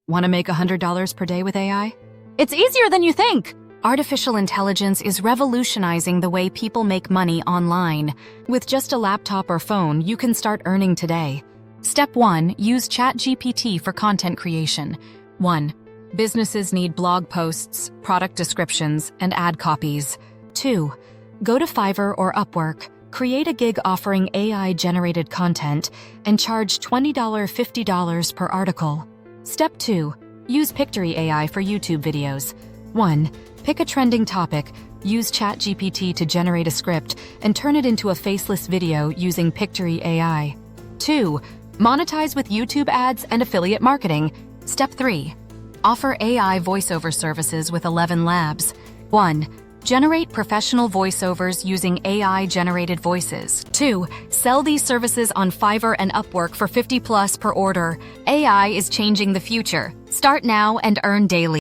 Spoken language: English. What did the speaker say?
Want to make $100 per day with AI? It's easier than you think! Artificial intelligence is revolutionizing the way people make money online. With just a laptop or phone, you can start earning today. Step 1. Use ChatGPT for content creation. 1. Businesses need blog posts, product descriptions, and ad copies. 2. Go to Fiverr or Upwork, create a gig offering AI-generated content, and charge $20, $50 per article. Step 2. Use Pictory AI for YouTube videos. 1. Pick a trending topic, use ChatGPT to generate a script, and turn it into a faceless video using Pictory AI. 2. Monetize with YouTube ads and affiliate marketing. Step 3. Offer AI voiceover services with ElevenLabs. 1. Generate professional voiceovers using AI-generated voices. 2. Sell these services on Fiverr and Upwork for $50+ per order. AI is changing the future. Start now and earn daily.